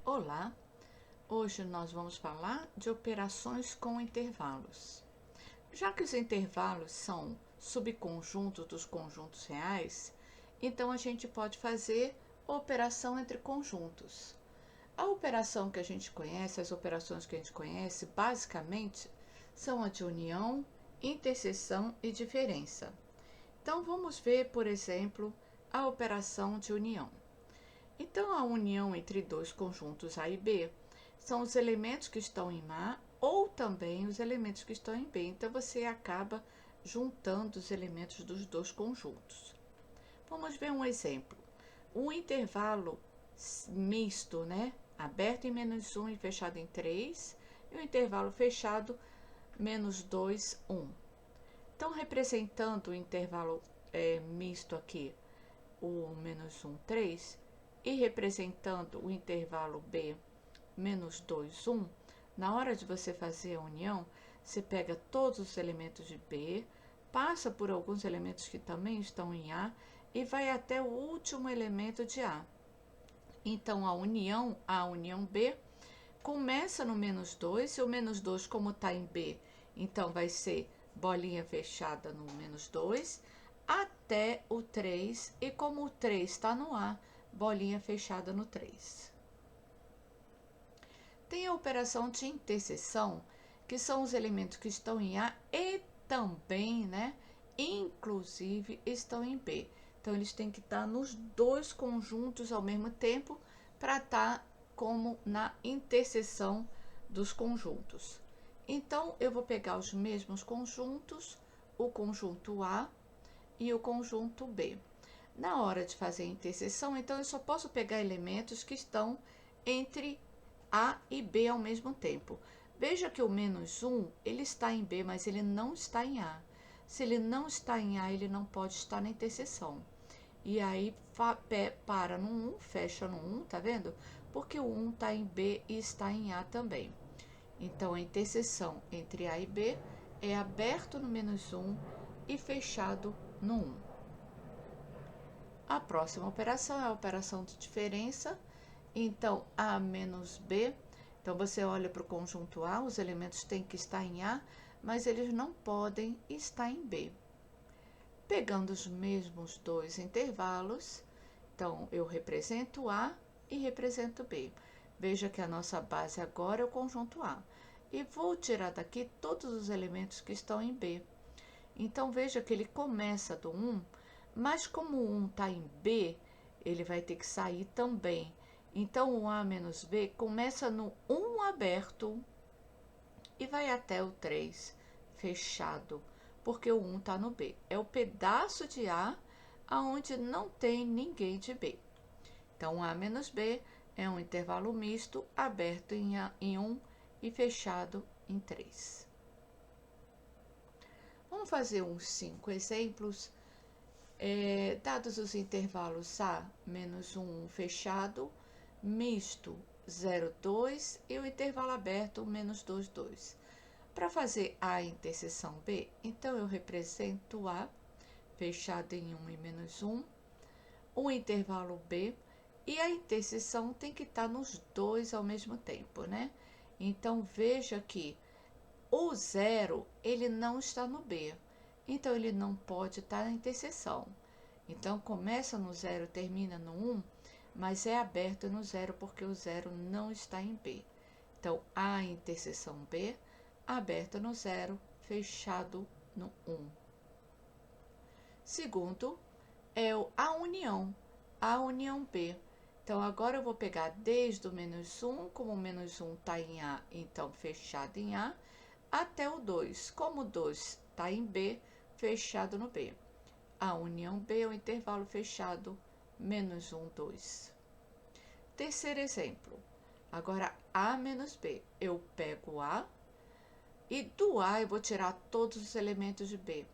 Olá, hoje nós vamos falar de operações com intervalos. Já que os intervalos são subconjuntos dos conjuntos reais, então a gente pode fazer operação entre conjuntos. A operação que a gente conhece, as operações que a gente conhece, basicamente são a de união, interseção e diferença. Então vamos ver, por exemplo, a operação de união. Então, a união entre dois conjuntos A e B são os elementos que estão em A ou também os elementos que estão em B. Então, você acaba juntando os elementos dos dois conjuntos. Vamos ver um exemplo. Um intervalo misto, né? Aberto em -1 e fechado em 3, e o intervalo fechado -2, 1. Então, representando o intervalo misto aqui, o -1, 3, e representando o intervalo B -2, 1, na hora de você fazer a união, você pega todos os elementos de B, passa por alguns elementos que também estão em A e vai até o último elemento de A. Então, a união B, começa no -2, e o -2, como está em B, então vai ser bolinha fechada no -2, até o 3, e como o 3 está no A, bolinha fechada no 3. Tem a operação de interseção, que são os elementos que estão em A e também, né, inclusive estão em B. Então, eles têm que estar nos dois conjuntos ao mesmo tempo para estar como na interseção dos conjuntos. Então, eu vou pegar os mesmos conjuntos, o conjunto A e o conjunto B. Na hora de fazer a interseção, então eu só posso pegar elementos que estão entre A e B ao mesmo tempo. Veja que o -1, ele está em B, mas ele não está em A. Se ele não está em A, ele não pode estar na interseção. E aí para no 1, fecha no 1, tá vendo? Porque o 1 está em B e está em A também. Então, a interseção entre A e B é aberto no -1 e fechado no 1. A próxima operação é a operação de diferença. Então, A menos B. Então, você olha para o conjunto A, os elementos têm que estar em A, mas eles não podem estar em B. Pegando os mesmos dois intervalos, então eu represento A e represento B. Veja que a nossa base agora é o conjunto A. E vou tirar daqui todos os elementos que estão em B. Então, veja que ele começa do 1, mas como o 1 está em B, ele vai ter que sair também. Então, o A menos B começa no 1 aberto e vai até o 3 fechado, porque o 1 está no B. É o pedaço de A onde não tem ninguém de B. Então, A menos B é um intervalo misto aberto em 1 e fechado em 3. Vamos fazer uns 5 exemplos. Dados os intervalos A menos 1 fechado, misto 0, 2 e o intervalo aberto -2, 2. Para fazer A interseção B, então eu represento A fechado em 1 e -1, o intervalo B, e a interseção tem que estar nos dois ao mesmo tempo, né? Então, veja que o 0, ele não está no B, então ele não pode estar na interseção. Então, começa no 0, termina no 1, mas é aberto no 0 porque o 0 não está em B. Então, A interseção B, aberto no 0, fechado no 1. Segundo, é a união B. Então, agora eu vou pegar desde o -1, como o -1 está em A, então fechado em A, até o 2. Como o 2 está em B, fechado no B. A união B é o intervalo fechado, -1, 2. Terceiro exemplo. Agora, A menos B. Eu pego A e do A eu vou tirar todos os elementos de B.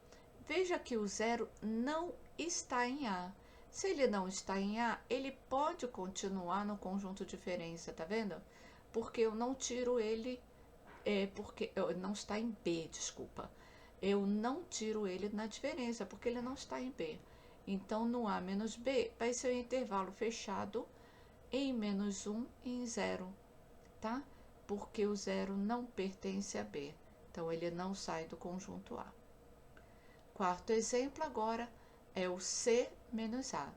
Veja que o 0 não está em A. Se ele não está em A, ele pode continuar no conjunto diferença, tá vendo? Porque eu não tiro ele, porque não está em B, desculpa. Eu não tiro ele na diferença, porque ele não está em B. Então, no A menos B, vai ser o intervalo fechado em menos 1 e em 0, tá? Porque o 0 não pertence a B, então ele não sai do conjunto A. Quarto exemplo agora é o C menos A.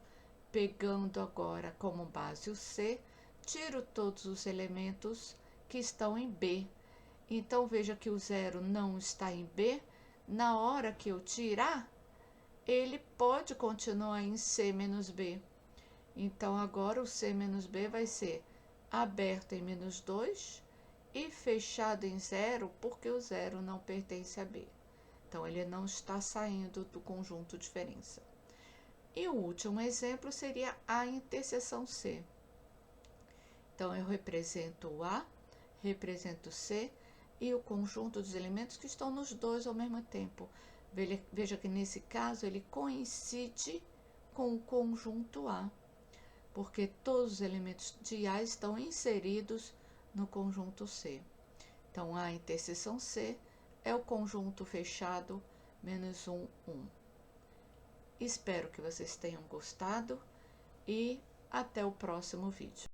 Pegando agora como base o C, tiro todos os elementos que estão em B. Então, veja que o 0 não está em B. Na hora que eu tirar, ele pode continuar em C menos B. Então, agora o C menos B vai ser aberto em menos 2 e fechado em 0, porque o 0 não pertence a B. Então, ele não está saindo do conjunto diferença. E o último exemplo seria a interseção C. Então, eu represento o A, represento o C e o conjunto dos elementos que estão nos dois ao mesmo tempo. Veja que nesse caso ele coincide com o conjunto A, porque todos os elementos de A estão inseridos no conjunto C. Então, a interseção C é o conjunto fechado menos 1, 1. Espero que vocês tenham gostado e até o próximo vídeo.